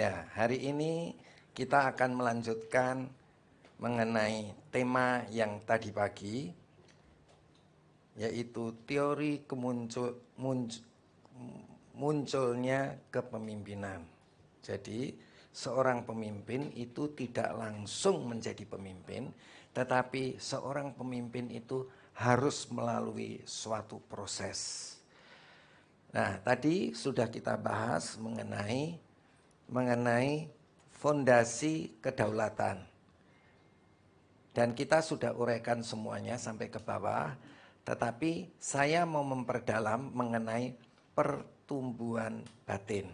Ya, hari ini kita akan melanjutkan mengenai tema yang tadi pagi, yaitu teori munculnya kepemimpinan. Jadi, seorang pemimpin itu tidak langsung menjadi pemimpin, tetapi seorang pemimpin itu harus melalui suatu proses. Nah, tadi sudah kita bahas mengenai fondasi kedaulatan. Dan kita sudah uraikan semuanya sampai ke bawah, tetapi saya mau memperdalam mengenai pertumbuhan batin.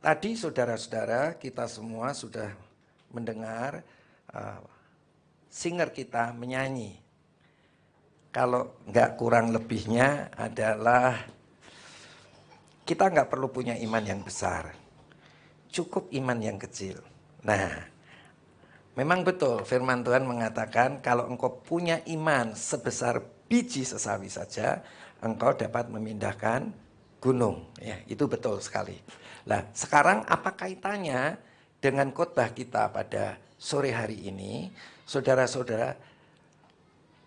Tadi saudara-saudara kita semua sudah mendengar singer kita menyanyi. Kalau nggak kurang lebihnya adalah kita nggak perlu punya iman yang besar. Cukup iman yang kecil. Nah, memang betul firman Tuhan mengatakan kalau engkau punya iman sebesar biji sesawi saja, engkau dapat memindahkan gunung. Ya, itu betul sekali. Nah, sekarang apa kaitannya dengan khotbah kita pada sore hari ini? Saudara-saudara,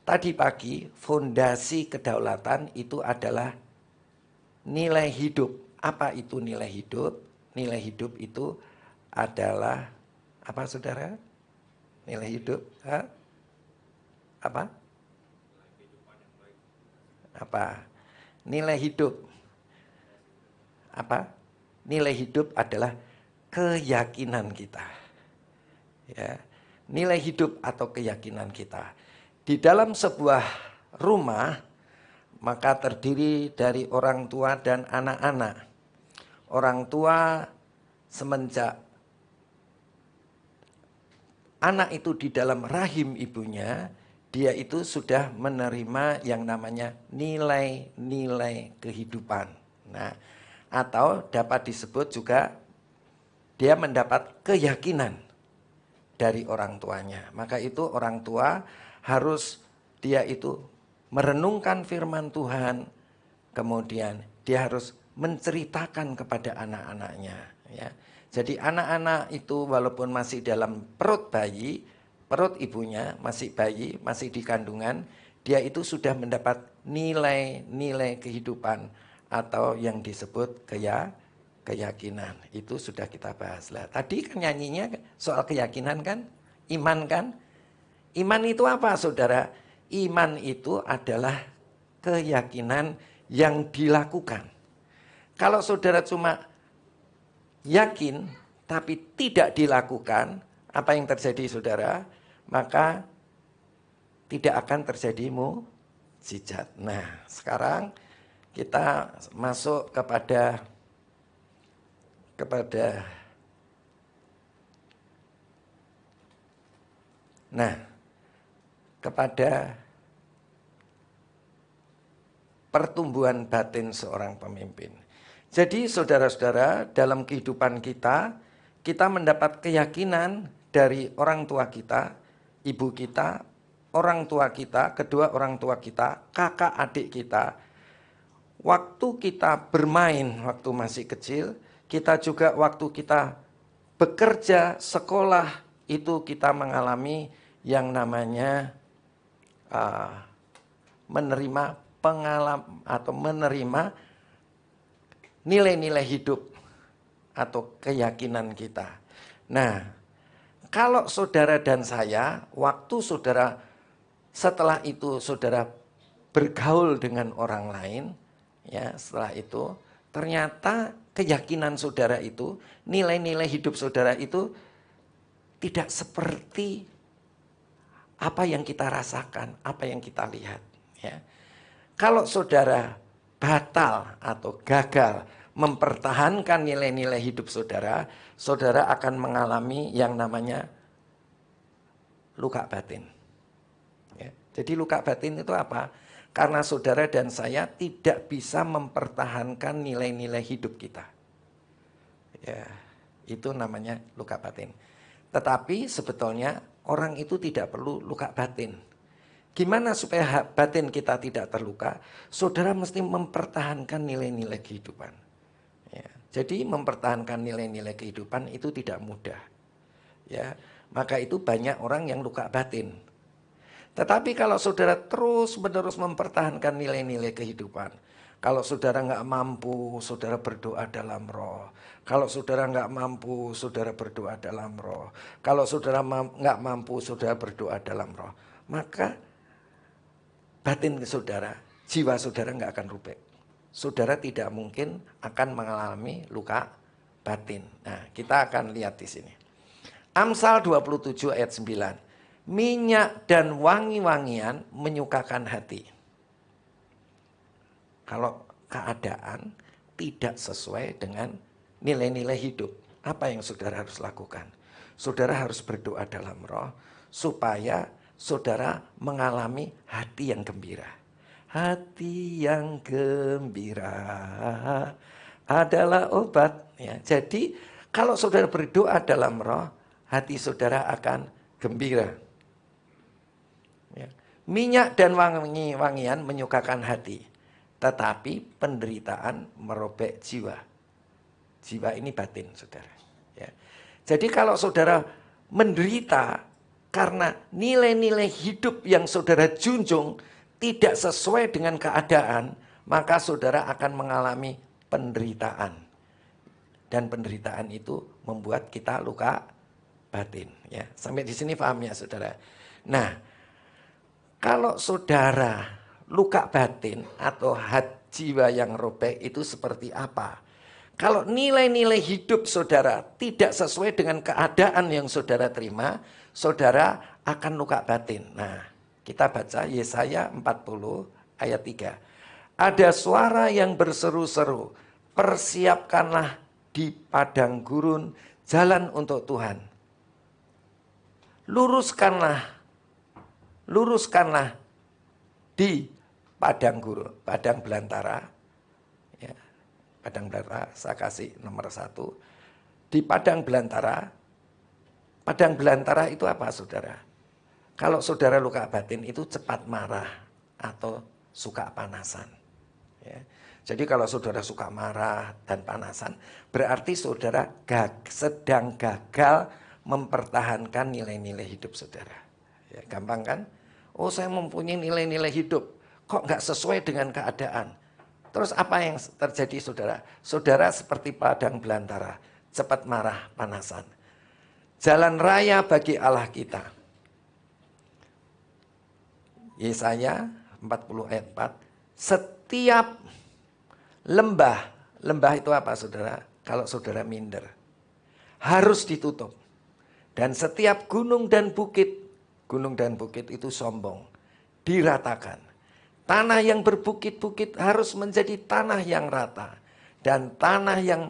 tadi pagi fondasi kedaulatan itu adalah nilai hidup. Apa itu nilai hidup? Nilai hidup itu adalah apa saudara? Nilai hidup? Apa? Apa? Nilai hidup. Apa? Nilai hidup adalah keyakinan kita. Ya. Nilai hidup atau keyakinan kita. Di dalam sebuah rumah, maka terdiri dari orang tua dan anak-anak. Orang tua semenjak anak itu di dalam rahim ibunya, dia itu sudah menerima yang namanya nilai-nilai kehidupan. Nah, atau dapat disebut juga dia mendapat keyakinan dari orang tuanya. Maka itu orang tua harus dia itu merenungkan firman Tuhan, kemudian dia harus menceritakan kepada anak-anaknya. Ya. Jadi anak-anak itu walaupun masih dalam perut bayi, perut ibunya masih bayi, masih di kandungan, dia itu sudah mendapat nilai-nilai kehidupan atau yang disebut keyakinan. Itu sudah kita bahas lah. Tadi kan nyanyinya soal keyakinan kan, iman kan. Iman itu apa saudara? Iman itu adalah keyakinan yang dilakukan. Kalau saudara cuma yakin tapi tidak dilakukan, apa yang terjadi saudara? Maka tidak akan terjadi mukjizat. Nah, sekarang kita masuk kepada pertumbuhan batin seorang pemimpin. Jadi saudara-saudara, dalam kehidupan kita, kita mendapat keyakinan dari orang tua kita, ibu kita, orang tua kita, kedua orang tua kita, kakak adik kita. Waktu kita bermain, waktu masih kecil, kita juga waktu kita bekerja, sekolah, itu kita mengalami yang namanya menerima pengalaman atau menerima nilai-nilai hidup atau keyakinan kita. Nah, kalau saudara dan saya, waktu saudara setelah itu saudara bergaul dengan orang lain, ya setelah itu ternyata keyakinan saudara itu, nilai-nilai hidup saudara itu tidak seperti apa yang kita rasakan, apa yang kita lihat. Ya. Kalau saudara batal atau gagal mempertahankan nilai-nilai hidup saudara, saudara akan mengalami yang namanya luka batin. Ya. Jadi luka batin itu apa? Karena saudara dan saya tidak bisa mempertahankan nilai-nilai hidup kita. Ya, itu namanya luka batin. Tetapi sebetulnya orang itu tidak perlu luka batin. Gimana supaya batin kita tidak terluka? Saudara mesti mempertahankan nilai-nilai kehidupan. Ya. Jadi mempertahankan nilai-nilai kehidupan itu tidak mudah. Ya, maka itu banyak orang yang luka batin. Tetapi kalau saudara terus-menerus mempertahankan nilai-nilai kehidupan, kalau saudara nggak mampu, saudara berdoa dalam roh. Kalau saudara nggak mampu, saudara berdoa dalam roh. Kalau saudara nggak mampu, saudara berdoa dalam roh. Maka batin saudara, jiwa saudara nggak akan robek. Saudara tidak mungkin akan mengalami luka batin. Nah, kita akan lihat di sini. Amsal 27 ayat 9. Minyak dan wangi-wangian menyukakan hati. Kalau keadaan tidak sesuai dengan nilai-nilai hidup, apa yang saudara harus lakukan? Saudara harus berdoa dalam roh supaya saudara mengalami hati yang gembira. Hati yang gembira adalah obat. Ya, jadi kalau saudara berdoa dalam roh, hati saudara akan gembira. Ya. Minyak dan wangi-wangian menyukakan hati. Tetapi penderitaan merobek jiwa. Jiwa ini batin, saudara. Ya. Jadi kalau saudara menderita karena nilai-nilai hidup yang saudara junjung tidak sesuai dengan keadaan, maka saudara akan mengalami penderitaan. Dan penderitaan itu membuat kita luka batin. Ya. Sampai di sini paham ya, saudara? Nah, kalau saudara luka batin atau jiwa yang robek itu seperti apa? Kalau nilai-nilai hidup saudara tidak sesuai dengan keadaan yang saudara terima, saudara akan luka batin. Nah, kita baca Yesaya 40 ayat 3. Ada suara yang berseru-seru, persiapkanlah di padang gurun jalan untuk Tuhan. Luruskanlah di padang belantara, ya, padang belantara, saya kasih nomor 1. Di padang belantara itu apa, saudara? Kalau saudara luka batin itu cepat marah atau suka panasan. Ya. Jadi kalau saudara suka marah dan panasan, berarti saudara sedang gagal mempertahankan nilai-nilai hidup saudara. Ya, gampang kan? Oh, saya mempunyai nilai-nilai hidup. Kok nggak sesuai dengan keadaan? Terus apa yang terjadi, saudara? Saudara seperti padang belantara, cepat marah, panasan. Jalan raya bagi Allah kita. Yesaya 40 ayat 4. Setiap lembah itu apa, saudara? Kalau saudara minder, harus ditutup. Dan setiap gunung dan bukit itu sombong, diratakan. Tanah yang berbukit-bukit harus menjadi tanah yang rata. Dan tanah yang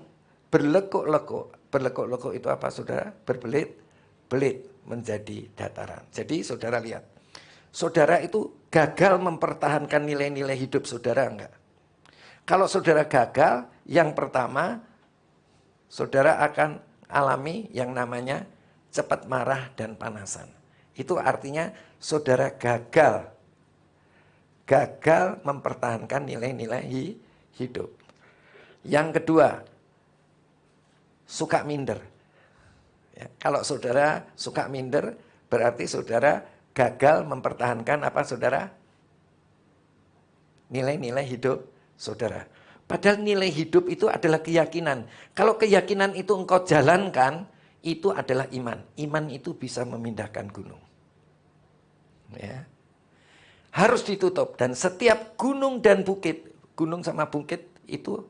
berlekuk-lekuk itu apa, saudara? Berbelit-belit menjadi dataran. Jadi saudara lihat, saudara itu gagal mempertahankan nilai-nilai hidup saudara enggak? Kalau saudara gagal, yang pertama, saudara akan alami yang namanya cepat marah dan panasan. Itu artinya saudara gagal mempertahankan nilai-nilai hidup. Yang kedua, suka minder. Ya, kalau saudara suka minder, berarti saudara gagal mempertahankan apa, saudara? Nilai-nilai hidup saudara. Padahal nilai hidup itu adalah keyakinan. Kalau keyakinan itu engkau jalankan, itu adalah iman. Iman itu bisa memindahkan gunung. Ya. Harus ditutup, dan setiap gunung dan bukit, gunung sama bukit itu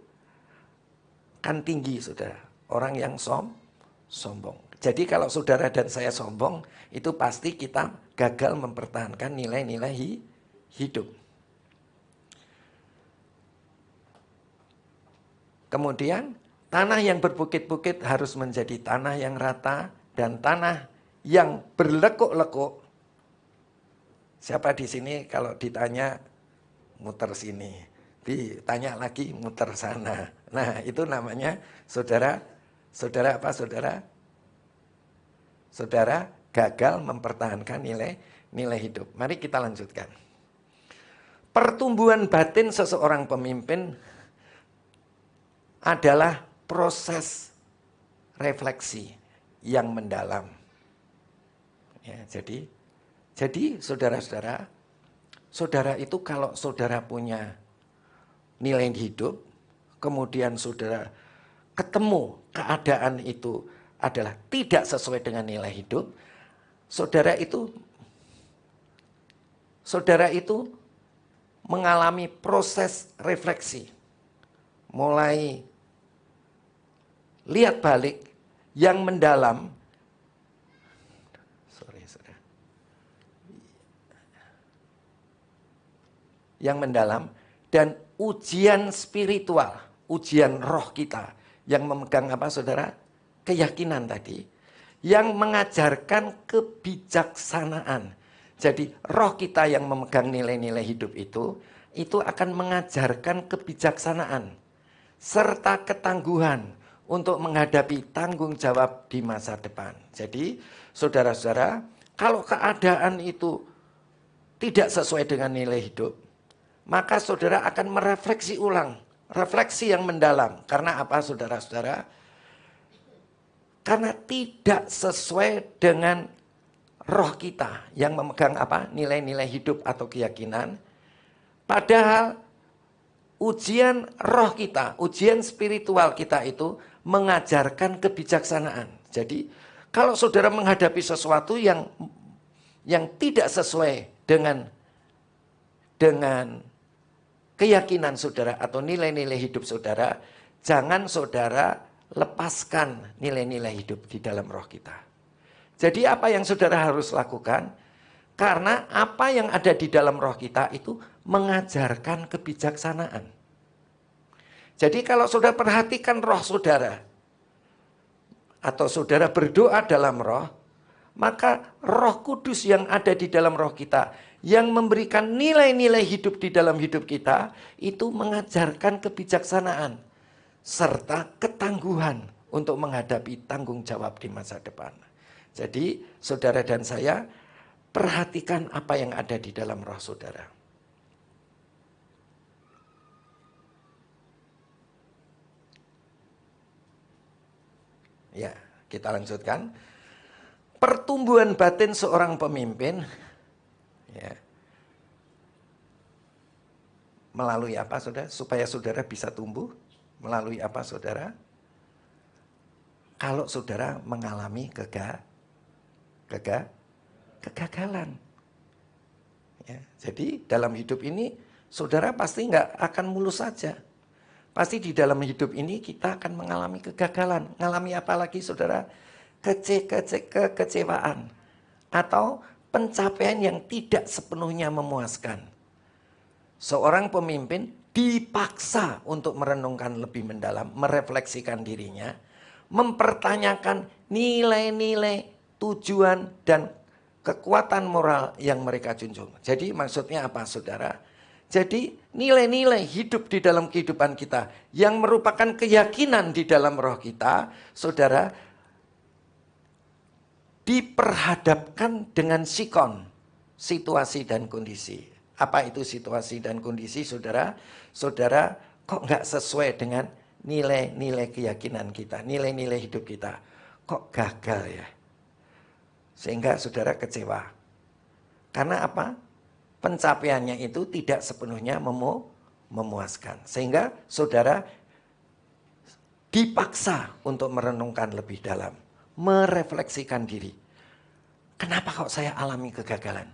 kan tinggi, saudara. Orang yang sombong. Jadi kalau saudara dan saya sombong, itu pasti kita gagal mempertahankan nilai-nilai hidup. Kemudian tanah yang berbukit-bukit harus menjadi tanah yang rata, dan tanah yang berlekuk-lekuk. Siapa di sini kalau ditanya muter sini, ditanya lagi muter sana. Nah, itu namanya saudara apa, saudara? Saudara gagal mempertahankan nilai hidup. Mari kita lanjutkan. Pertumbuhan batin seseorang pemimpin adalah proses refleksi yang mendalam. Ya, jadi saudara-saudara, saudara itu kalau saudara punya nilai hidup, kemudian saudara ketemu keadaan itu adalah tidak sesuai dengan nilai hidup, saudara itu mengalami proses refleksi. Mulai lihat balik yang mendalam. Yang mendalam dan ujian spiritual, ujian roh kita yang memegang apa saudara? Keyakinan tadi yang mengajarkan kebijaksanaan. Jadi roh kita yang memegang nilai-nilai hidup itu akan mengajarkan kebijaksanaan serta ketangguhan untuk menghadapi tanggung jawab di masa depan. Jadi saudara-saudara, kalau keadaan itu tidak sesuai dengan nilai hidup, maka saudara akan merefleksi ulang, refleksi yang mendalam. Karena apa saudara-saudara? Karena tidak sesuai dengan roh kita yang memegang apa? Nilai-nilai hidup atau keyakinan. Padahal ujian roh kita, ujian spiritual kita itu mengajarkan kebijaksanaan. Jadi kalau saudara menghadapi sesuatu yang tidak sesuai dengan keyakinan saudara atau nilai-nilai hidup saudara, jangan saudara lepaskan nilai-nilai hidup di dalam roh kita. Jadi apa yang saudara harus lakukan? Karena apa yang ada di dalam roh kita itu mengajarkan kebijaksanaan. Jadi kalau saudara perhatikan roh saudara, atau saudara berdoa dalam roh, maka Roh Kudus yang ada di dalam roh kita, yang memberikan nilai-nilai hidup di dalam hidup kita, itu mengajarkan kebijaksanaan serta ketangguhan untuk menghadapi tanggung jawab di masa depan. Jadi saudara dan saya, perhatikan apa yang ada di dalam roh saudara. Ya, kita lanjutkan. Pertumbuhan batin seorang pemimpin, ya, melalui apa saudara? Supaya saudara bisa tumbuh, melalui apa saudara? Kalau saudara mengalami kegagalan. Ya, jadi dalam hidup ini saudara pasti nggak akan mulus saja. Pasti di dalam hidup ini kita akan mengalami kegagalan. Mengalami apa lagi saudara? Kekecewaan. Atau pencapaian yang tidak sepenuhnya memuaskan. Seorang pemimpin dipaksa untuk merenungkan lebih mendalam, merefleksikan dirinya, mempertanyakan nilai-nilai, tujuan, dan kekuatan moral yang mereka junjung. Jadi maksudnya apa saudara? Jadi nilai-nilai hidup di dalam kehidupan kita yang merupakan keyakinan di dalam roh kita, saudara, diperhadapkan dengan sikon, situasi dan kondisi. Apa itu situasi dan kondisi saudara? Saudara kok nggak sesuai dengan nilai-nilai keyakinan kita, nilai-nilai hidup kita. Kok gagal ya? Sehingga saudara kecewa. Karena apa? Pencapaiannya itu tidak sepenuhnya memuaskan. Sehingga saudara dipaksa untuk merenungkan lebih dalam. Merefleksikan diri. Kenapa kok saya alami kegagalan?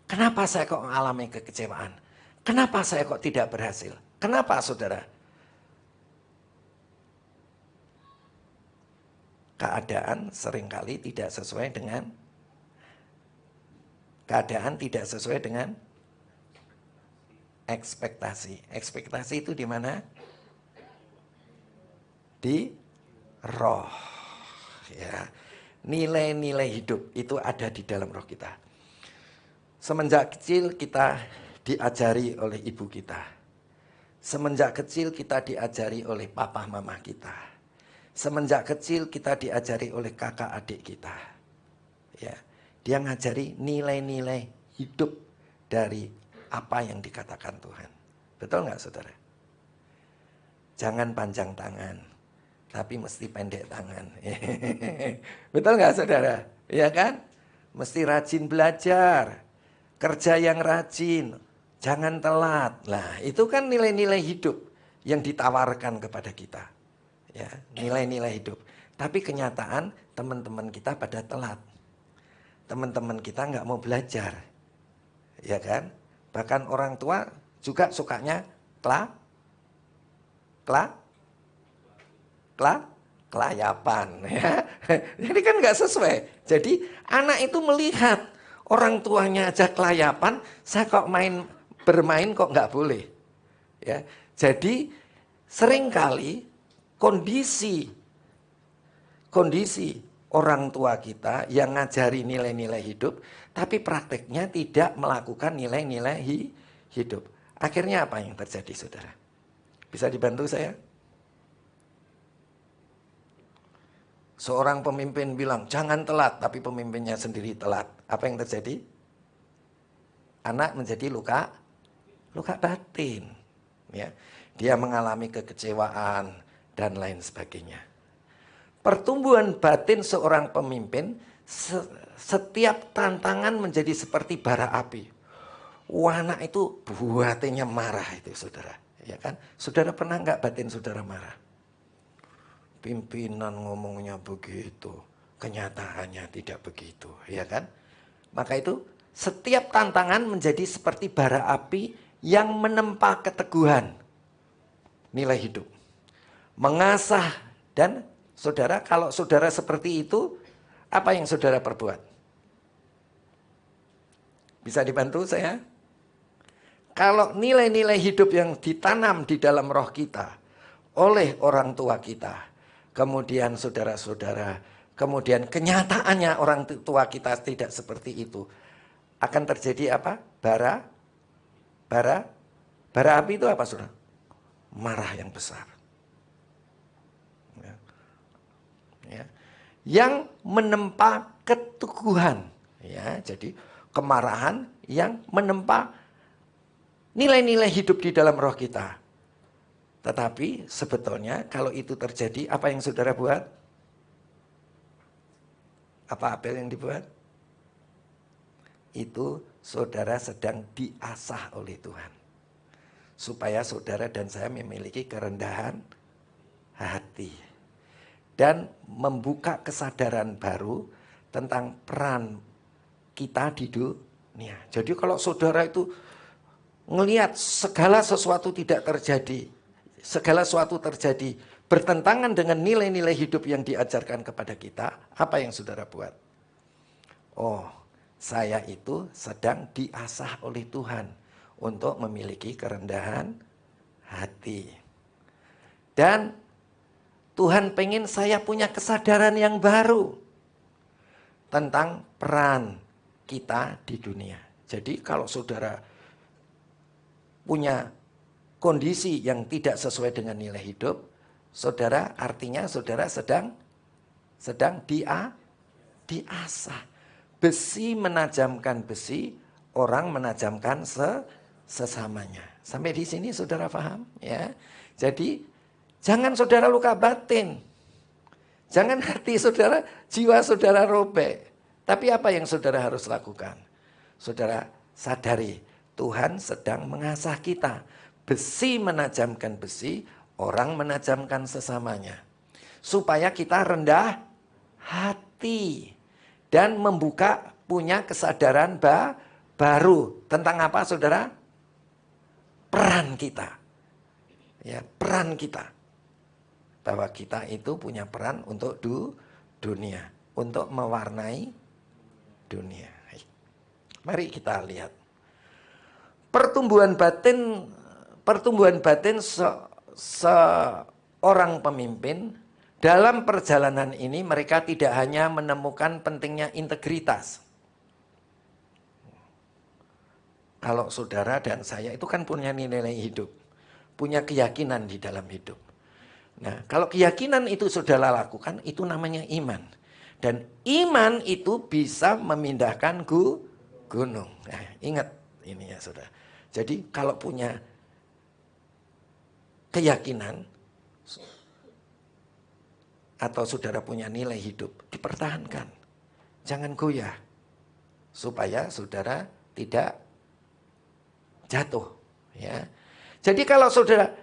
Kenapa saya kok alami kekecewaan? Kenapa saya kok tidak berhasil? Kenapa saudara? Keadaan seringkali tidak sesuai dengan ekspektasi. Ekspektasi itu di mana? Di roh. Ya. Nilai-nilai hidup itu ada di dalam roh kita. Semenjak kecil kita diajari oleh ibu kita. Semenjak kecil kita diajari oleh papa mama kita. Semenjak kecil kita diajari oleh kakak adik kita. Ya. Dia ngajari nilai-nilai hidup dari apa yang dikatakan Tuhan. Betul nggak saudara? Jangan panjang tangan. tapi mesti pendek tangan. Betul nggak saudara? Ya kan? Mesti rajin belajar, kerja yang rajin, jangan telat. Nah, itu kan nilai-nilai hidup yang ditawarkan kepada kita. Ya, nilai-nilai hidup. Tapi kenyataan teman-teman kita pada telat. Teman-teman kita nggak mau belajar. Ya kan? Bahkan orang tua juga sukanya kelayapan. Ya. Jadi kan nggak sesuai. Jadi anak itu melihat orang tuanya aja kelayapan, saya kok bermain kok nggak boleh. Ya. Jadi seringkali kondisi orang tua kita yang ngajari nilai-nilai hidup, tapi prakteknya tidak melakukan nilai-nilai hidup. Akhirnya apa yang terjadi, saudara? Bisa dibantu saya? Seorang pemimpin bilang, jangan telat, tapi pemimpinnya sendiri telat. Apa yang terjadi? Anak menjadi luka batin. Ya. Dia mengalami kekecewaan dan lain sebagainya. Pertumbuhan batin seorang pemimpin, setiap tantangan menjadi seperti bara api. Anak itu buatnya marah itu, saudara. Ya kan? Saudara pernah nggak batin saudara marah? Pimpinan ngomongnya begitu, kenyataannya tidak begitu, ya kan? Maka itu setiap tantangan menjadi seperti bara api yang menempa keteguhan nilai hidup. Mengasah dan saudara, kalau saudara seperti itu, apa yang saudara perbuat? Bisa dibantu saya? Kalau nilai-nilai hidup yang ditanam di dalam roh kita oleh orang tua kita, kemudian saudara-saudara, kemudian kenyataannya orang tua kita tidak seperti itu, akan terjadi apa? Bara api itu apa, saudara? Marah yang besar. Ya. Yang menempa keteguhan, ya, jadi kemarahan yang menempa nilai-nilai hidup di dalam roh kita. Tetapi sebetulnya kalau itu terjadi, apa yang saudara buat? Apa apel yang dibuat? Itu saudara sedang diasah oleh Tuhan, supaya saudara dan saya memiliki kerendahan hati dan membuka kesadaran baru tentang peran kita di dunia. Jadi kalau saudara itu ngelihat segala sesuatu tidak terjadi, segala sesuatu terjadi bertentangan dengan nilai-nilai hidup yang diajarkan kepada kita, apa yang saudara buat? Oh, saya itu sedang diasah oleh Tuhan untuk memiliki kerendahan hati. Dan Tuhan pengen saya punya kesadaran yang baru tentang peran kita di dunia. Jadi kalau saudara punya kondisi yang tidak sesuai dengan nilai hidup, saudara artinya saudara sedang diasah. Besi menajamkan besi, orang menajamkan sesamanya. Sampai di sini saudara paham? Ya. Jadi jangan saudara luka batin. Jangan hati saudara, jiwa saudara robek. Tapi apa yang saudara harus lakukan? Saudara sadari, Tuhan sedang mengasah kita. Besi menajamkan besi, orang menajamkan sesamanya. Supaya kita rendah hati. Dan membuka punya kesadaran baru. Tentang apa saudara? Peran kita. Ya, peran kita. Bahwa kita itu punya peran untuk dunia, untuk mewarnai dunia. Mari kita lihat pertumbuhan batin seorang pemimpin. Dalam perjalanan ini mereka tidak hanya menemukan pentingnya integritas. Kalau saudara dan saya itu kan punya nilai hidup, punya keyakinan di dalam hidup. Nah, kalau keyakinan itu saudara lakukan, itu namanya iman. Dan iman itu bisa memindahkan gunung. Nah, ingat ini ya saudara. Jadi kalau punya keyakinan, atau saudara punya nilai hidup, dipertahankan. Jangan goyah. Supaya saudara tidak jatuh. Ya. Jadi kalau saudara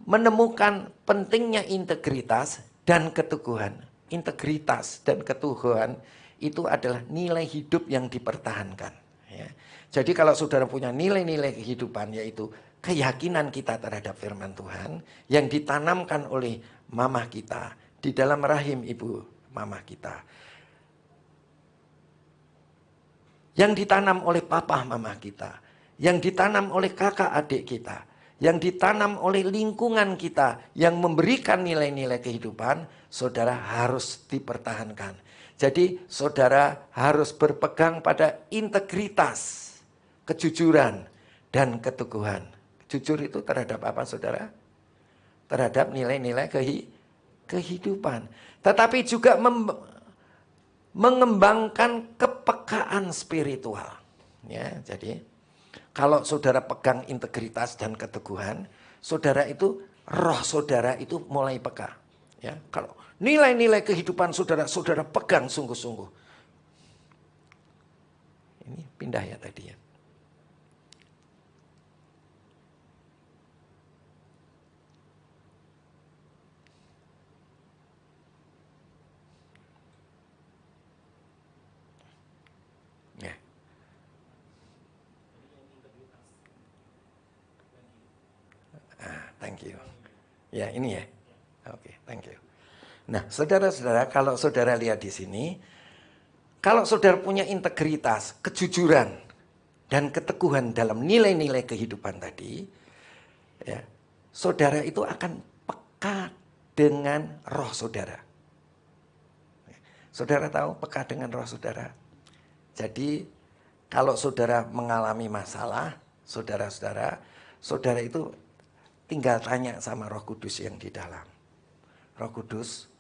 menemukan pentingnya integritas dan keteguhan. Integritas dan keteguhan itu adalah nilai hidup yang dipertahankan. Ya. Jadi kalau saudara punya nilai-nilai kehidupan, yaitu keyakinan kita terhadap firman Tuhan yang ditanamkan oleh mamah kita di dalam rahim ibu mamah kita, yang ditanam oleh papa mamah kita, yang ditanam oleh kakak adik kita, yang ditanam oleh lingkungan kita yang memberikan nilai-nilai kehidupan, saudara harus dipertahankan. Jadi saudara harus berpegang pada integritas, kejujuran, dan keteguhan. Jujur itu terhadap apa, saudara? Terhadap nilai-nilai kehidupan. Tetapi juga mengembangkan kepekaan spiritual. Ya, jadi kalau saudara pegang integritas dan keteguhan, saudara itu, roh saudara itu mulai peka. Ya, kalau nilai-nilai kehidupan saudara, saudara pegang sungguh-sungguh. Ini pindah ya tadi ya. Thank you. Ya, ini ya. Oke, thank you. Nah, saudara-saudara, kalau saudara lihat di sini, kalau saudara punya integritas, kejujuran, dan keteguhan dalam nilai-nilai kehidupan tadi, ya, saudara itu akan peka dengan roh saudara. Saudara tahu peka dengan roh saudara? Jadi, kalau saudara mengalami masalah, saudara-saudara, saudara itu tinggal tanya sama Roh Kudus yang di dalam. Roh Kudus,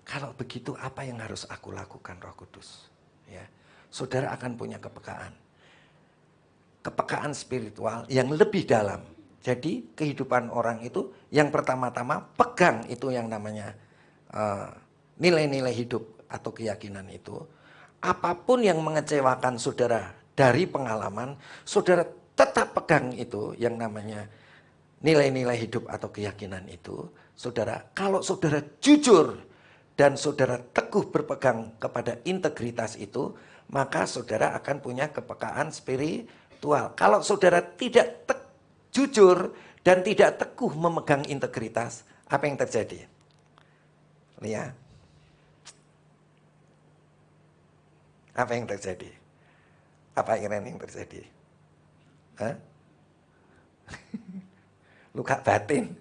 kalau begitu apa yang harus aku lakukan, Roh Kudus? Ya, saudara akan punya kepekaan. Kepekaan spiritual yang lebih dalam. Jadi kehidupan orang itu yang pertama-tama pegang itu yang namanya nilai-nilai hidup atau keyakinan itu. Apapun yang mengecewakan saudara dari pengalaman, saudara tetap pegang itu yang namanya nilai-nilai hidup atau keyakinan itu, saudara, kalau saudara jujur dan saudara teguh berpegang kepada integritas itu, maka saudara akan punya kepekaan spiritual. Kalau saudara tidak jujur dan tidak teguh memegang integritas, apa yang terjadi? Lihat. Apa yang terjadi? Apa yang terjadi? Hah? Luka batin.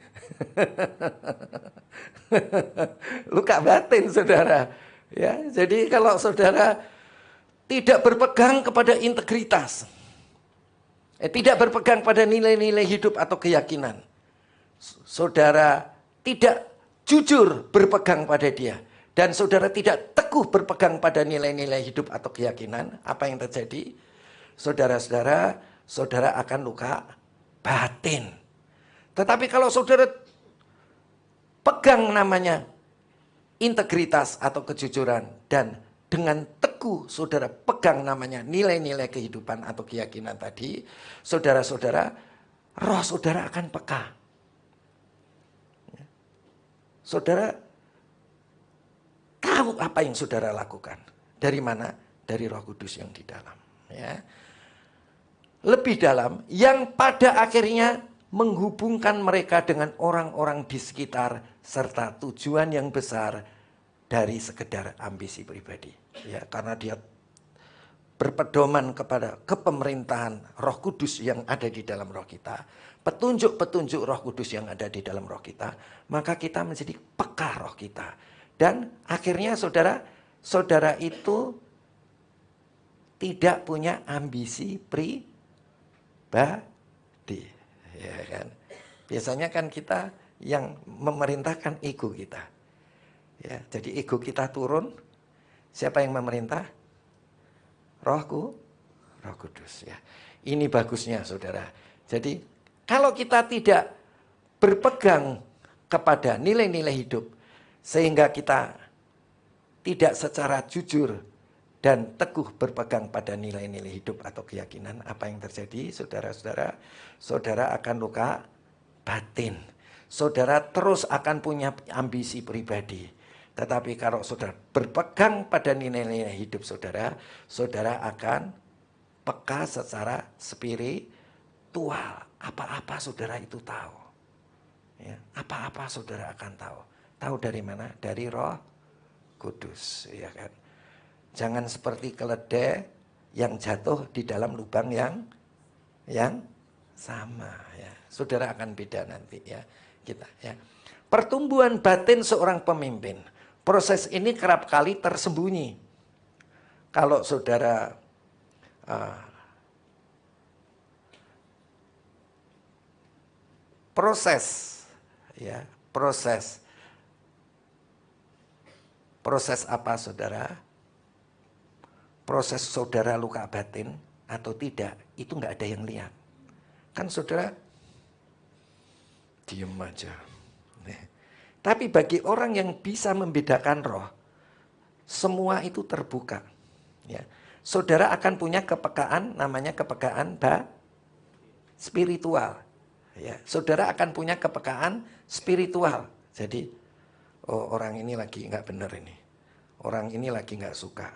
Luka batin, saudara. Ya, jadi kalau saudara tidak berpegang kepada integritas, tidak berpegang pada nilai-nilai hidup atau keyakinan, saudara tidak jujur berpegang pada dia, dan saudara tidak teguh berpegang pada nilai-nilai hidup atau keyakinan, apa yang terjadi? Saudara-saudara, saudara akan luka batin. Tetapi kalau saudara pegang namanya integritas atau kejujuran, dan dengan teguh saudara pegang namanya nilai-nilai kehidupan atau keyakinan tadi, saudara-saudara, roh saudara akan peka. Saudara tahu apa yang saudara lakukan. Dari mana? Dari Roh Kudus yang di dalam. Ya. Lebih dalam, yang pada akhirnya menghubungkan mereka dengan orang-orang di sekitar serta tujuan yang besar dari sekedar ambisi pribadi. Ya, karena dia berpedoman kepada kepemerintahan Roh Kudus yang ada di dalam roh kita, petunjuk-petunjuk Roh Kudus yang ada di dalam roh kita, maka kita menjadi peka roh kita. Dan akhirnya saudara itu tidak punya ambisi pribadi. Ya kan? Biasanya kan kita yang memerintahkan ego kita. Ya, jadi ego kita turun, siapa yang memerintah? Roh Kudus. Ya. Ini bagusnya, saudara. Jadi kalau kita tidak berpegang kepada nilai-nilai hidup, sehingga kita tidak secara jujur dan teguh berpegang pada nilai-nilai hidup atau keyakinan, apa yang terjadi, saudara-saudara? Saudara akan luka batin. Saudara terus akan punya ambisi pribadi. Tetapi kalau saudara berpegang pada nilai-nilai hidup saudara, saudara akan peka secara spiritual. Apa-apa saudara itu tahu. Ya, apa-apa saudara akan tahu. Tahu dari mana? Dari Roh Kudus, ya kan? Jangan seperti keledai yang jatuh di dalam lubang yang sama, ya. Saudara akan beda nanti, ya, kita, ya. Pertumbuhan batin seorang pemimpin. Proses ini kerap kali tersembunyi. Kalau saudara proses, ya, proses apa saudara? Proses saudara luka batin atau tidak, itu nggak ada yang lihat. Kan saudara diem aja. Tapi bagi orang yang bisa membedakan roh, semua itu terbuka. Ya. Saudara akan punya kepekaan, namanya kepekaan spiritual. Ya. Saudara akan punya kepekaan spiritual. Jadi, oh, orang ini lagi nggak benar ini. Orang ini lagi nggak suka.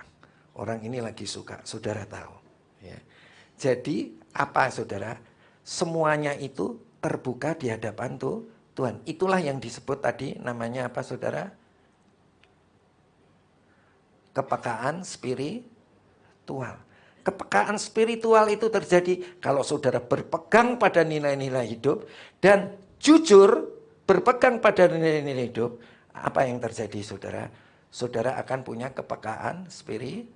Orang ini lagi suka, saudara tahu. Ya. Jadi apa saudara? Semuanya itu terbuka di hadapan Tuhan. Itulah yang disebut tadi namanya apa saudara? Kepekaan spiritual. Kepekaan spiritual itu terjadi kalau saudara berpegang pada nilai-nilai hidup dan jujur berpegang pada nilai-nilai hidup. Apa yang terjadi saudara? Saudara akan punya kepekaan spiritual.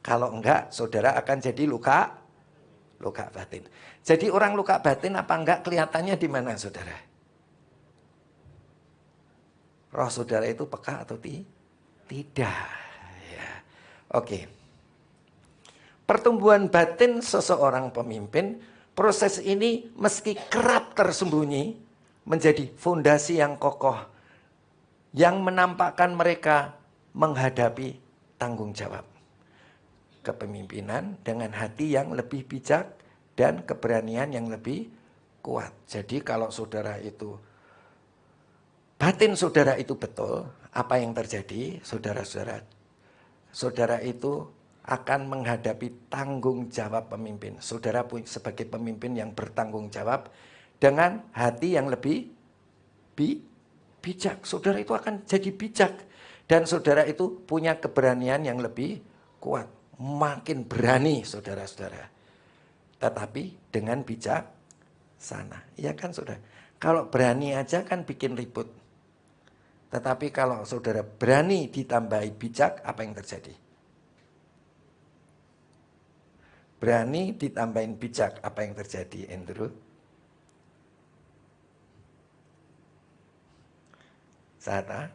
Kalau enggak, saudara akan jadi luka batin. Jadi orang luka batin apa enggak kelihatannya di mana saudara? Roh saudara itu peka atau tidak? Ya. Oke. Pertumbuhan batin seseorang pemimpin, proses ini meski kerap tersembunyi, menjadi fondasi yang kokoh, yang menampakkan mereka menghadapi tanggung jawab kepemimpinan dengan hati yang lebih bijak dan keberanian yang lebih kuat. Jadi kalau saudara itu, batin saudara itu betul, apa yang terjadi? Saudara itu akan menghadapi tanggung jawab pemimpin. Saudara sebagai pemimpin yang bertanggung jawab dengan hati yang lebih bijak. Saudara itu akan jadi bijak. Dan saudara itu punya keberanian yang lebih kuat. Makin berani saudara-saudara. Tetapi dengan bijak sana. Iya kan saudara? Kalau berani aja kan bikin ribut. Tetapi kalau saudara berani ditambahi bijak, apa yang terjadi? Berani ditambahin bijak, apa yang terjadi, Andrew? Sana.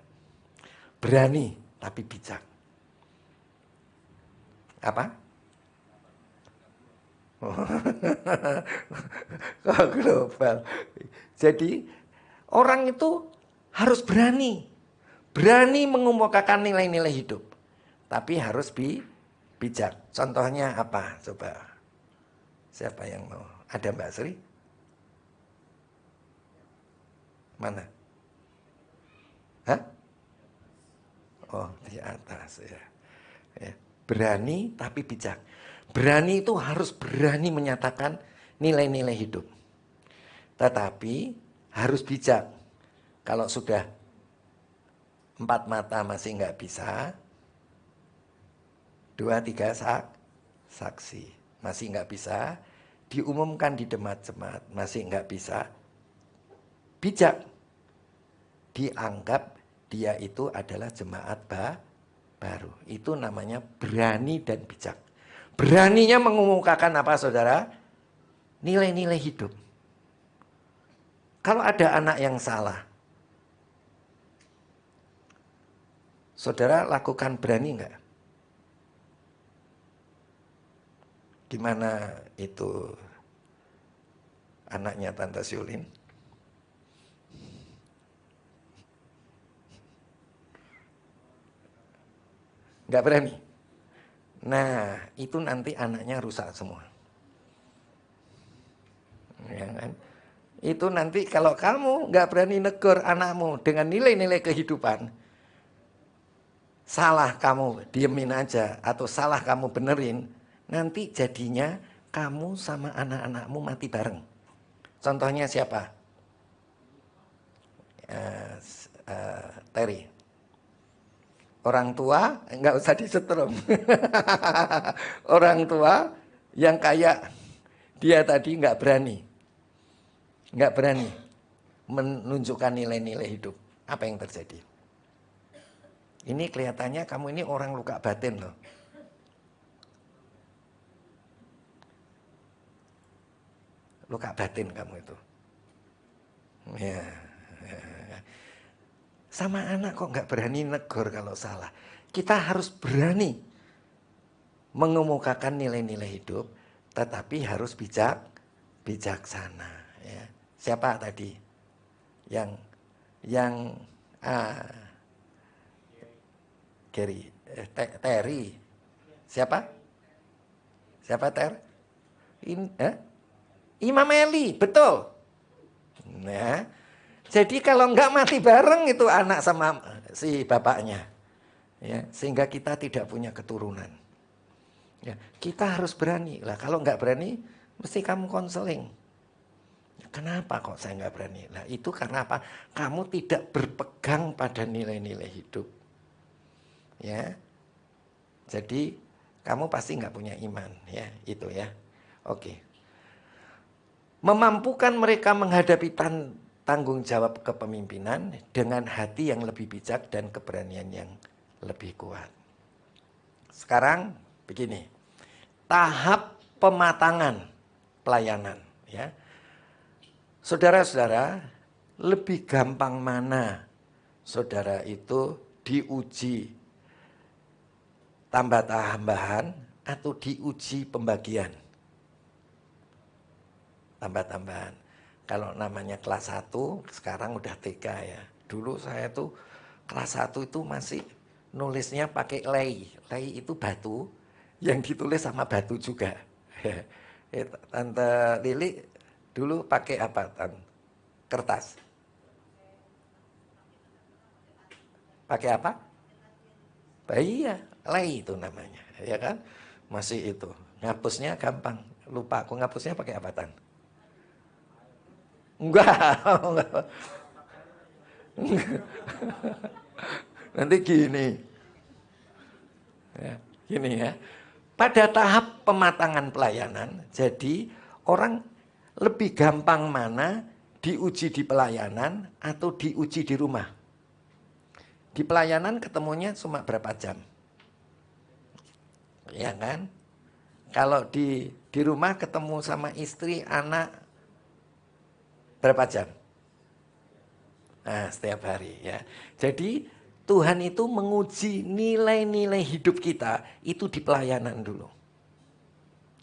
Berani tapi bijak. Apa? Oh, global. Jadi orang itu harus berani. Berani mengemukakan nilai-nilai hidup. Tapi harus bijak. Contohnya apa? Coba. Siapa yang mau? Ada Mbak Sri? Mana? Hah? Oh, di atas ya. Ya. Berani tapi bijak. Berani itu harus berani menyatakan nilai-nilai hidup. Tetapi harus bijak. Kalau sudah 4 mata masih nggak bisa, 2, 3 saksi masih nggak bisa, diumumkan di jemaat-jemaat masih nggak bisa, bijak. Dianggap dia itu adalah jemaat baru. Itu namanya berani dan bijak. Beraninya mengumumkakan apa saudara? Nilai-nilai hidup. Kalau ada anak yang salah, saudara lakukan berani enggak? Gimana itu anaknya Tante Syulin? nggak berani. Nah, itu nanti anaknya rusak semua. Ya kan? Itu nanti kalau kamu nggak berani negur anakmu dengan nilai-nilai kehidupan, salah kamu diemin aja atau salah kamu benerin, nanti jadinya kamu sama anak-anakmu mati bareng. Contohnya siapa? Terry. Orang tua, nggak usah disetrum. Orang tua yang kayak dia tadi nggak berani menunjukkan nilai-nilai hidup. Apa yang terjadi? Ini kelihatannya kamu ini orang luka batin loh. Luka batin kamu itu. Ya. Sama anak kok nggak berani negur kalau salah. Kita harus berani mengemukakan nilai-nilai hidup, tetapi harus bijaksana. Ya. Siapa tadi? Terry. Siapa? Siapa Ter? Imam Eli, betul. Nah, jadi kalau nggak mati bareng itu anak sama si bapaknya, ya, sehingga kita tidak punya keturunan. Ya, kita harus berani lah. Kalau nggak berani, mesti kamu konseling. Kenapa kok saya nggak berani? Nah, itu karena apa? Kamu tidak berpegang pada nilai-nilai hidup. Ya, jadi kamu pasti nggak punya iman, ya, itu ya. Oke. Memampukan mereka menghadapi tanggung jawab kepemimpinan dengan hati yang lebih bijak dan keberanian yang lebih kuat. Sekarang begini, tahap pematangan pelayanan, ya. Saudara-saudara, lebih gampang mana saudara itu diuji tambah-tambahan atau diuji pembagian? Tambah-tambahan. Kalau namanya kelas 1, sekarang udah TK ya. Dulu saya tuh kelas 1 itu masih nulisnya pakai lei. Lei itu batu yang ditulis sama batu juga. Tante Lili dulu pakai apa, Tan? Kertas. Pakai apa? Iya, lei itu namanya, ya kan? Masih itu. Ngapusnya gampang. Lupa aku ngapusnya pakai apa, Tan? Enggak. Nanti gini. Ya, gini ya. Pada tahap pematangan pelayanan, jadi orang lebih gampang mana diuji di pelayanan atau diuji di rumah. Di pelayanan ketemunya cuma berapa jam? Ya kan? Kalau di rumah ketemu sama istri, anak, berapa jam? Nah, setiap hari ya. Jadi Tuhan itu menguji nilai-nilai hidup kita itu di pelayanan dulu.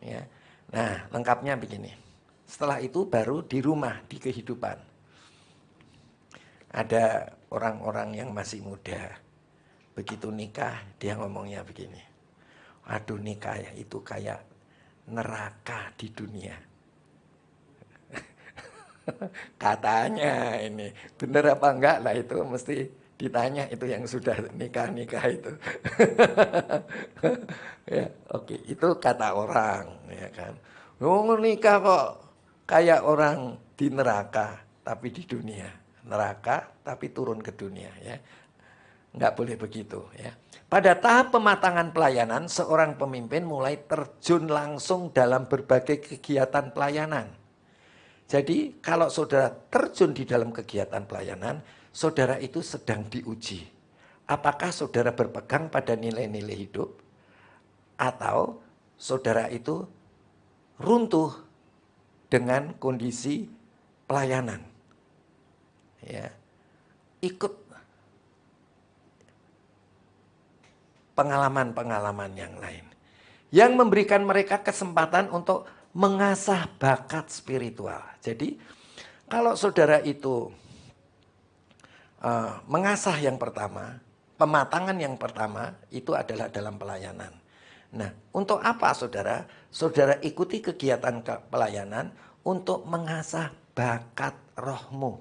Ya. Nah, lengkapnya begini. Setelah itu baru di rumah, di kehidupan. Ada orang-orang yang masih muda. Begitu nikah, dia ngomongnya begini. Aduh, nikah ya itu kayak neraka di dunia. Katanya ini bener apa enggak lah itu mesti ditanya itu yang sudah nikah itu. Ya, oke, itu kata orang, ya kan. Nikah kok kayak orang di neraka tapi di dunia. Neraka tapi turun ke dunia, ya. Enggak boleh begitu, ya. Pada tahap pematangan pelayanan, seorang pemimpin mulai terjun langsung dalam berbagai kegiatan pelayanan. Jadi kalau saudara terjun di dalam kegiatan pelayanan, saudara itu sedang diuji. Apakah saudara berpegang pada nilai-nilai hidup? Atau saudara itu runtuh dengan kondisi pelayanan. Ya. Ikut pengalaman-pengalaman yang lain. Yang memberikan mereka kesempatan untuk mengasah bakat spiritual. Jadi kalau saudara itu mengasah yang pertama, pematangan yang pertama itu adalah dalam pelayanan. Nah, untuk apa saudara? Saudara ikuti kegiatan pelayanan untuk mengasah bakat rohmu.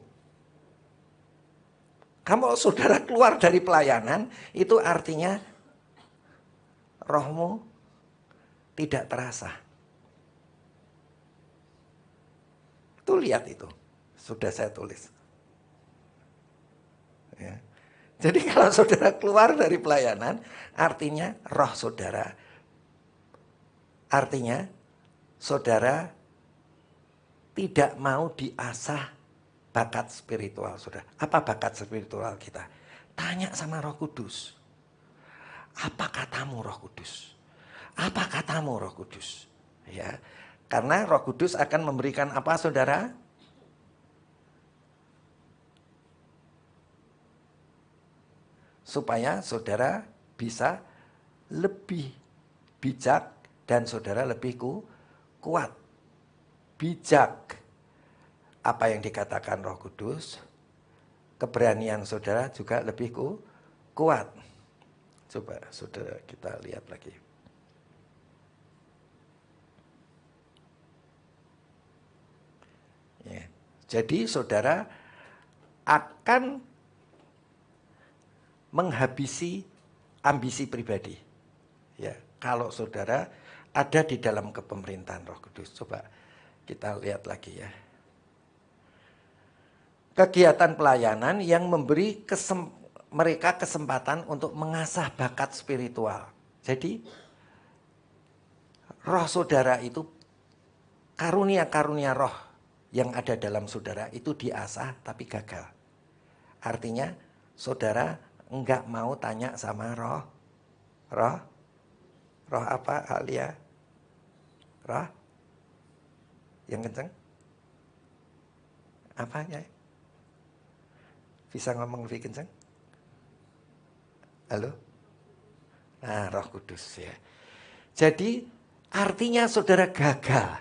Kalau saudara keluar dari pelayanan, itu artinya rohmu tidak terasa. Itu lihat itu, sudah saya tulis. Ya. Jadi kalau saudara keluar dari pelayanan, artinya roh saudara. Artinya saudara tidak mau diasah bakat spiritual saudara. Apa bakat spiritual kita? Tanya sama Roh Kudus. Apa katamu Roh Kudus? Apa katamu Roh Kudus? Ya. Karena Roh Kudus akan memberikan apa saudara? Supaya saudara bisa lebih bijak dan saudara lebih kuat. Bijak. Apa yang dikatakan Roh Kudus, keberanian saudara juga lebih kuat. Coba saudara kita lihat lagi. Ya. Jadi saudara akan menghabisi ambisi pribadi. Ya, kalau saudara ada di dalam kepemerintahan Roh Kudus. Coba kita lihat lagi ya. Kegiatan pelayanan yang memberi mereka kesempatan untuk mengasah bakat spiritual. Jadi roh saudara itu, karunia-karunia roh yang ada dalam saudara itu diasah tapi gagal. Artinya saudara enggak mau tanya sama roh apa Alia? Roh yang kenceng? Apa ya? Bisa ngomong lebih kenceng? Halo? Nah, Roh Kudus ya. Jadi artinya saudara gagal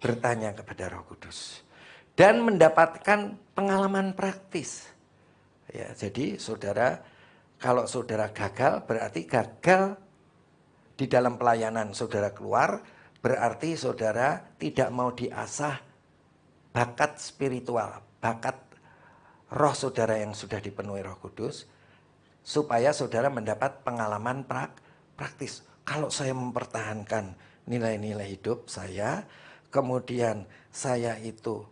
bertanya kepada Roh Kudus dan mendapatkan pengalaman praktis. Ya, jadi saudara, kalau saudara gagal berarti gagal di dalam pelayanan. Saudara keluar berarti saudara tidak mau diasah bakat spiritual, bakat roh saudara yang sudah dipenuhi Roh Kudus, supaya saudara mendapat pengalaman praktis. Kalau saya mempertahankan nilai-nilai hidup saya, kemudian saya itu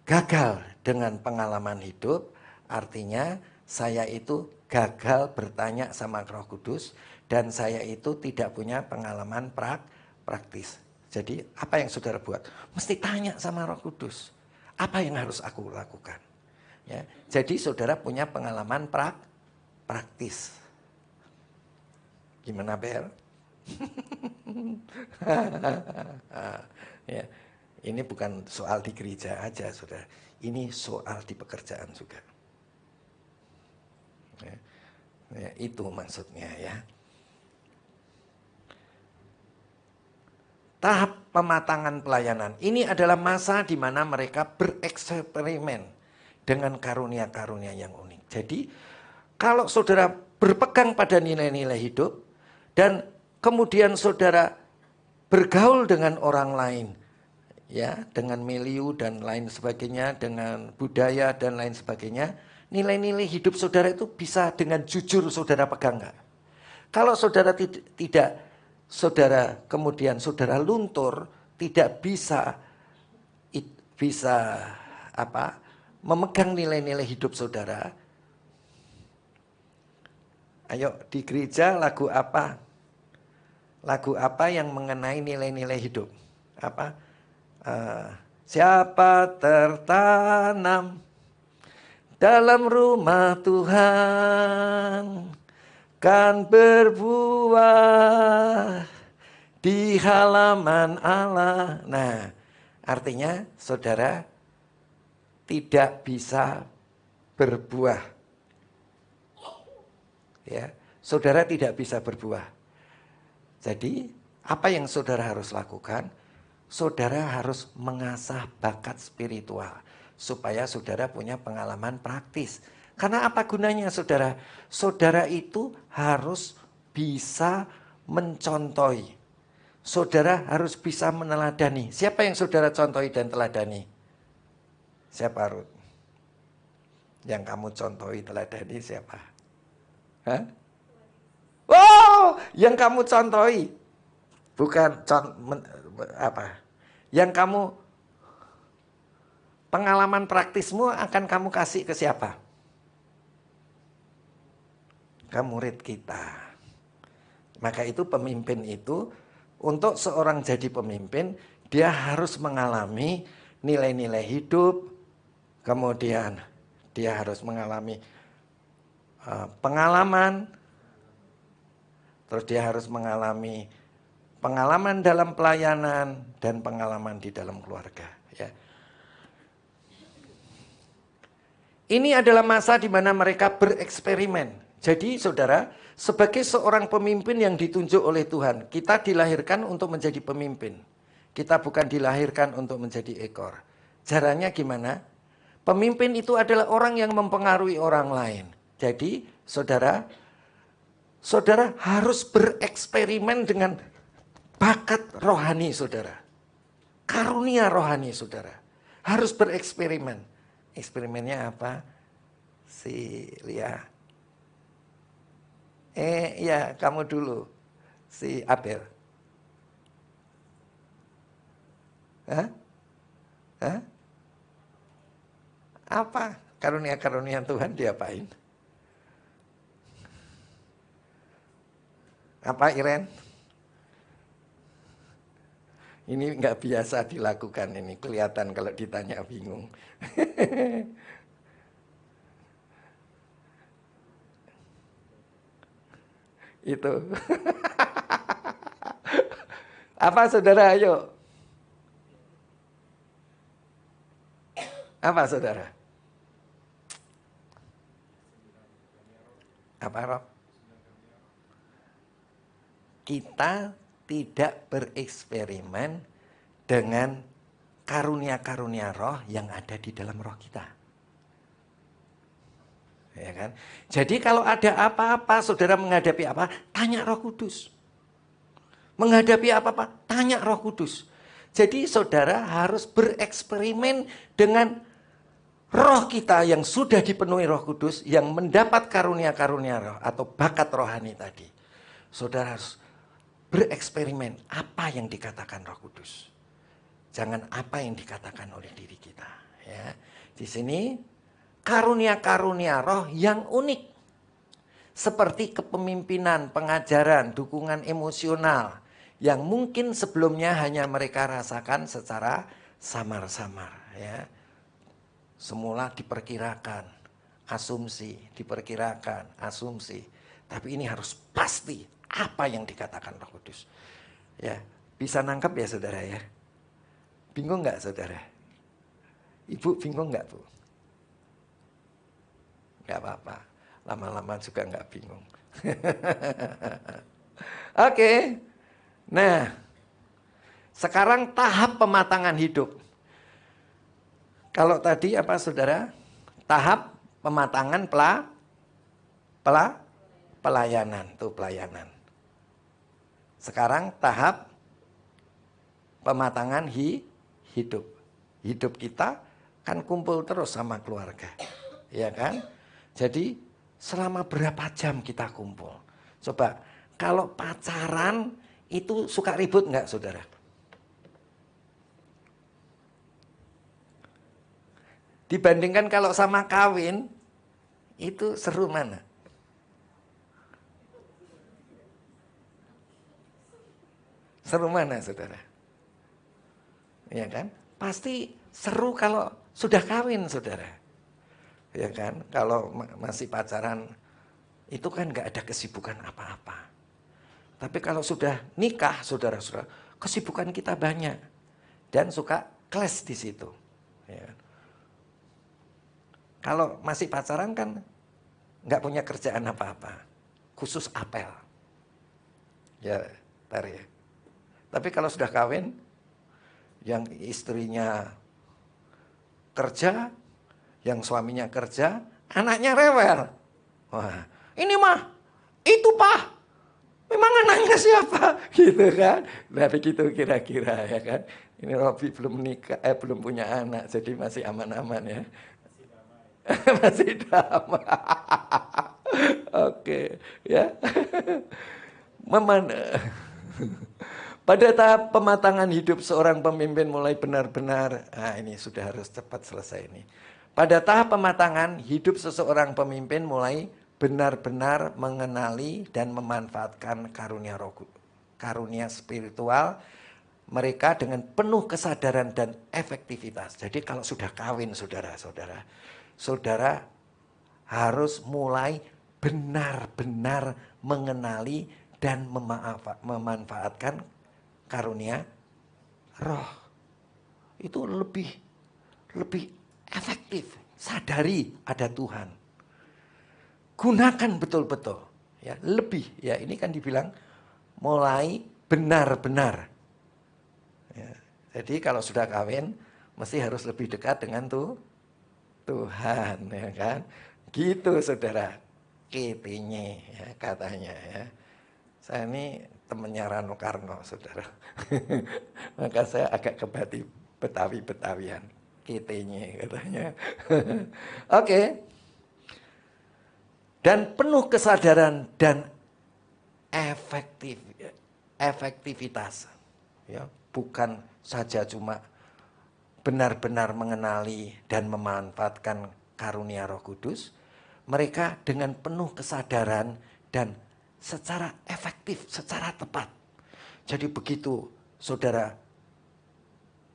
gagal dengan pengalaman hidup, artinya saya itu gagal bertanya sama Roh Kudus, dan saya itu tidak punya pengalaman praktis. Jadi apa yang saudara buat? Mesti tanya sama Roh Kudus. Apa yang harus aku lakukan? Ya, jadi saudara punya pengalaman praktis. Gimana Bel? Ya, ini bukan soal di gereja aja, saudara. Ini soal di pekerjaan juga. Ya, itu maksudnya ya. Tahap pematangan pelayanan. Ini adalah masa di mana mereka bereksperimen dengan karunia-karunia yang unik. Jadi kalau saudara berpegang pada nilai-nilai hidup dan kemudian saudara bergaul dengan orang lain, ya, dengan milieu dan lain sebagainya, dengan budaya dan lain sebagainya, nilai-nilai hidup saudara itu bisa dengan jujur saudara pegang enggak? Kalau saudara tidak, saudara kemudian saudara luntur, tidak bisa memegang nilai-nilai hidup saudara. Ayo di gereja lagu apa? Lagu apa yang mengenai nilai-nilai hidup? Apa? Siapa tertanam dalam rumah Tuhan kan berbuah di halaman Allah. Nah, artinya saudara tidak bisa berbuah. Ya, saudara tidak bisa berbuah. Jadi, apa yang saudara harus lakukan? Saudara harus mengasah bakat spiritual supaya saudara punya pengalaman praktis. Karena apa gunanya saudara? Saudara itu harus bisa mencontohi. Saudara harus bisa meneladani. Siapa yang saudara contohi dan teladani? Siapa, Ruth? Yang kamu contohi teladani siapa? Hah? Oh, yang kamu contohi. Bukan apa? Yang kamu pengalaman praktismu akan kamu kasih ke siapa? Ke murid kita. Maka itu pemimpin itu, untuk seorang jadi pemimpin, dia harus mengalami nilai-nilai hidup, kemudian dia harus mengalami pengalaman, terus dia harus mengalami pengalaman dalam pelayanan dan pengalaman di dalam keluarga. Ya. Ini adalah masa di mana mereka bereksperimen. Jadi saudara, sebagai seorang pemimpin yang ditunjuk oleh Tuhan, kita dilahirkan untuk menjadi pemimpin. Kita bukan dilahirkan untuk menjadi ekor. Caranya gimana? Pemimpin itu adalah orang yang mempengaruhi orang lain. Jadi saudara harus bereksperimen dengan bakat rohani saudara. Karunia rohani saudara. Harus bereksperimen. Eksperimennya apa? Si Lia. Ya kamu dulu. Si Abel. Hah? Hah? Apa karunia-karunia Tuhan diapain? Apa Iren? Ini nggak biasa dilakukan ini. Kelihatan kalau ditanya bingung. Itu. Apa saudara, ayo. Apa saudara? Apa Rob? Kita tidak bereksperimen dengan karunia-karunia roh yang ada di dalam roh kita. Ya kan? Jadi kalau ada apa-apa, saudara menghadapi apa, tanya Roh Kudus. Menghadapi apa-apa, tanya Roh Kudus. Jadi saudara harus bereksperimen dengan roh kita yang sudah dipenuhi Roh Kudus, yang mendapat karunia-karunia roh atau bakat rohani tadi. Saudara harus bereksperimen apa yang dikatakan Roh Kudus. Jangan apa yang dikatakan oleh diri kita. Ya. Di sini karunia-karunia roh yang unik. Seperti kepemimpinan, pengajaran, dukungan emosional. Yang mungkin sebelumnya hanya mereka rasakan secara samar-samar. Ya. Semula diperkirakan, asumsi, diperkirakan, asumsi. Tapi ini harus pasti apa yang dikatakan Roh Kudus. Ya, bisa nangkep ya saudara ya? Bingung nggak saudara? Ibu bingung nggak Bu? Nggak apa-apa, lama-lama juga nggak bingung. Oke, nah sekarang tahap pematangan hidup. Kalau tadi apa saudara? Tahap pematangan pelayanan, tuh pelayanan. Sekarang tahap pematangan hidup. Hidup kita kan kumpul terus sama keluarga. Ya kan? Jadi selama berapa jam kita kumpul? Coba, kalau pacaran itu suka ribut nggak saudara? Dibandingkan kalau sama kawin, itu seru mana? Seru mana saudara? Ya kan? Pasti seru kalau sudah kawin saudara. Ya kan? Kalau masih pacaran, itu kan nggak ada kesibukan apa-apa. Tapi kalau sudah nikah saudara-saudara, kesibukan kita banyak. Dan suka clash di situ. Ya. Kalau masih pacaran kan nggak punya kerjaan apa-apa. Khusus apel. Ya, Tari. Tapi kalau sudah kawin, yang istrinya kerja, yang suaminya kerja, anaknya rewel. Wah, ini mah, itu Pak, memang anaknya siapa? Gitu kan. Nah begitu kira-kira ya kan. Ini Robi belum nikah, belum punya anak, jadi masih aman-aman ya. Masih damai. Oke, ya. Meman Pada tahap pematangan hidup seorang pemimpin mulai benar-benar, ini sudah harus cepat selesai ini. Pada tahap pematangan hidup seseorang pemimpin mulai benar-benar mengenali dan memanfaatkan karunia roh, karunia spiritual mereka dengan penuh kesadaran dan efektivitas. Jadi kalau sudah kawin saudara-saudara, saudara harus mulai benar-benar mengenali dan memanfaatkan karunia roh. Itu lebih efektif. Sadari ada Tuhan. Gunakan betul-betul. Ya, lebih. Ya, ini kan dibilang mulai benar-benar. Ya, jadi kalau sudah kawin, mesti harus lebih dekat dengan Tuhan, ya kan? Gitu saudara. Ketinye ya, katanya ya. Saya ini temannya Rano Karno, saudara. Maka saya agak kebati Betawi-Betawian. Ketinye katanya. Oke. Dan penuh kesadaran dan efektivitas. Ya, bukan saja cuma benar-benar mengenali dan memanfaatkan karunia Roh Kudus, mereka dengan penuh kesadaran dan secara efektif, secara tepat. Jadi begitu saudara,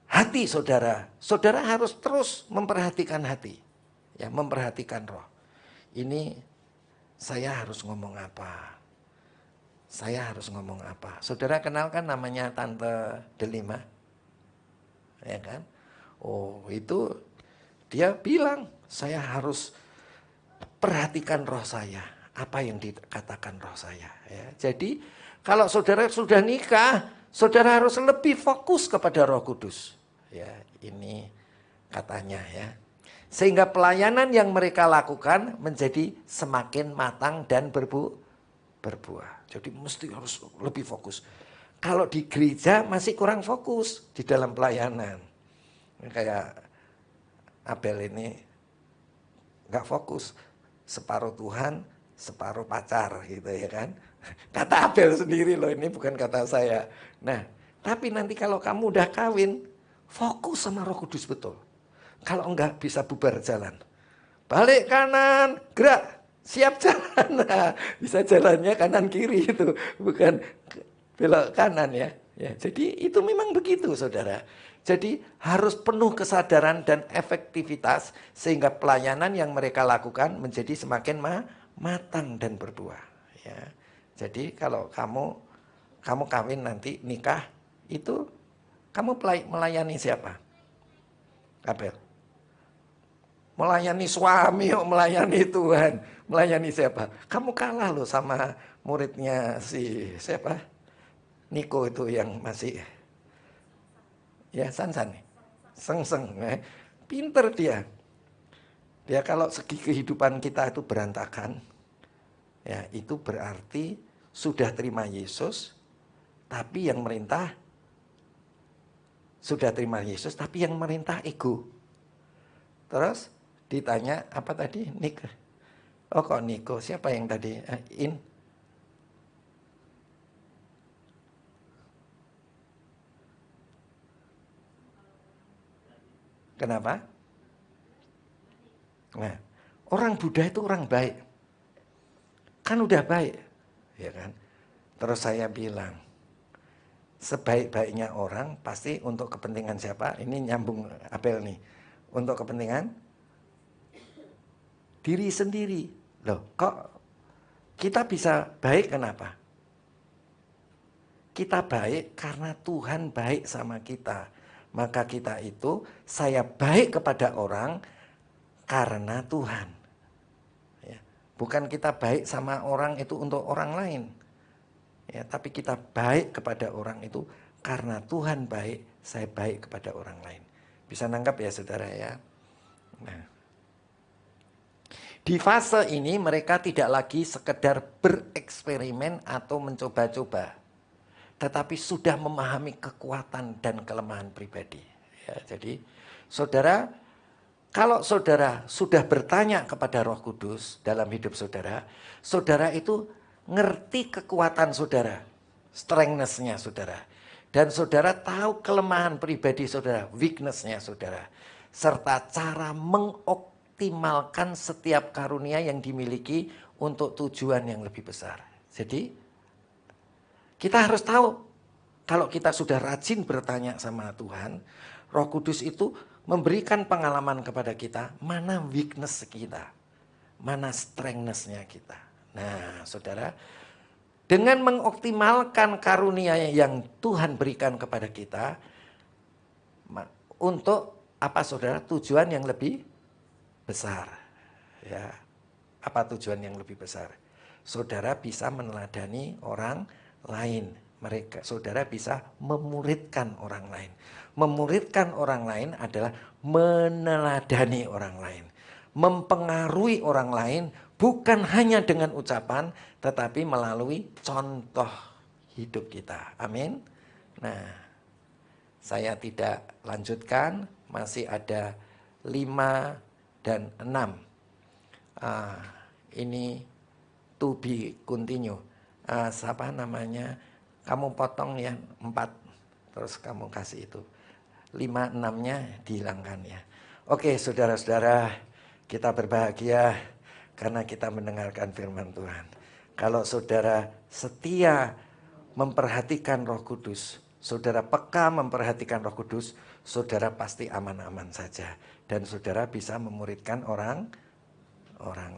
hati saudara, saudara harus terus memperhatikan hati, ya, memperhatikan roh. Ini saya harus ngomong apa? Saya harus ngomong apa? Saudara kenal kan namanya Tante Delima? Ya kan? Oh, itu dia bilang, saya harus perhatikan roh saya. Apa yang dikatakan roh saya. Ya. Jadi, kalau saudara sudah nikah, saudara harus lebih fokus kepada Roh Kudus. Ya, ini katanya ya. Sehingga pelayanan yang mereka lakukan menjadi semakin matang dan berbuah. Jadi mesti harus lebih fokus. Kalau di gereja masih kurang fokus di dalam pelayanan. Kayak Abel ini nggak fokus, separuh Tuhan, separuh pacar gitu ya kan. Kata Abel sendiri loh, ini bukan kata saya. Nah, tapi nanti kalau kamu udah kawin, fokus sama Roh Kudus betul. Kalau enggak bisa bubar jalan. Balik kanan, gerak, siap jalan. Nah, bisa jalannya kanan kiri itu, bukan belok kanan ya. Ya, jadi itu memang begitu saudara. Jadi harus penuh kesadaran dan efektivitas sehingga pelayanan yang mereka lakukan menjadi semakin matang dan berbuah. Ya. Jadi kalau kamu kawin nanti nikah itu kamu melayani siapa? Abel. Melayani suami, melayani Tuhan, melayani siapa? Kamu kalah loh sama muridnya si siapa? Niko itu yang masih ya Sansan, sengseng, pinter dia. Dia kalau segi kehidupan kita itu berantakan, ya itu berarti sudah terima Yesus, tapi yang merintah sudah terima Yesus, tapi yang merintah ego. Terus ditanya apa tadi? Niko. Oh kok Niko? Siapa yang tadi? Kenapa? Nah, orang Buddha itu orang baik. Kan udah baik, ya kan? Terus saya bilang, sebaik-baiknya orang pasti untuk kepentingan siapa? Ini nyambung Abel nih. Untuk kepentingan diri sendiri. Loh, kok kita bisa baik kenapa? Kita baik karena Tuhan baik sama kita. Maka kita itu, saya baik kepada orang karena Tuhan. Ya. Bukan kita baik sama orang itu untuk orang lain. Ya, tapi kita baik kepada orang itu karena Tuhan baik, saya baik kepada orang lain. Bisa nangkap ya saudara ya. Nah, Di fase ini mereka tidak lagi sekedar bereksperimen atau mencoba-coba, tetapi sudah memahami kekuatan dan kelemahan pribadi. Ya, jadi saudara, kalau saudara sudah bertanya kepada Roh Kudus dalam hidup saudara, saudara itu ngerti kekuatan saudara, strength-nya saudara. Dan saudara tahu kelemahan pribadi saudara, weakness-nya saudara. Serta cara mengoptimalkan setiap karunia yang dimiliki untuk tujuan yang lebih besar. Jadi kita harus tahu, kalau kita sudah rajin bertanya sama Tuhan, Roh Kudus itu memberikan pengalaman kepada kita, mana weakness kita, mana strength-nya kita. Nah, saudara, dengan mengoptimalkan karunia yang Tuhan berikan kepada kita, untuk apa saudara? Tujuan yang lebih besar. Ya, apa tujuan yang lebih besar? Saudara bisa meneladani orang lain. Saudara bisa memuridkan orang lain. Memuridkan orang lain adalah meneladani orang lain. Mempengaruhi orang lain bukan hanya dengan ucapan, tetapi melalui contoh hidup kita. Amin. Nah, saya tidak lanjutkan, masih ada 5 dan 6. Ini to be continue. Siapa namanya? Kamu potong ya 4, terus kamu kasih itu. 5, 6-nya dihilangkan ya. Oke, saudara-saudara, kita berbahagia karena kita mendengarkan firman Tuhan. Kalau saudara setia memperhatikan Roh Kudus, saudara peka memperhatikan Roh Kudus, saudara pasti aman-aman saja. Dan saudara bisa memuridkan orang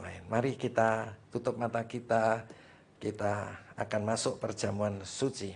lain. Mari kita tutup mata kita akan masuk perjamuan suci.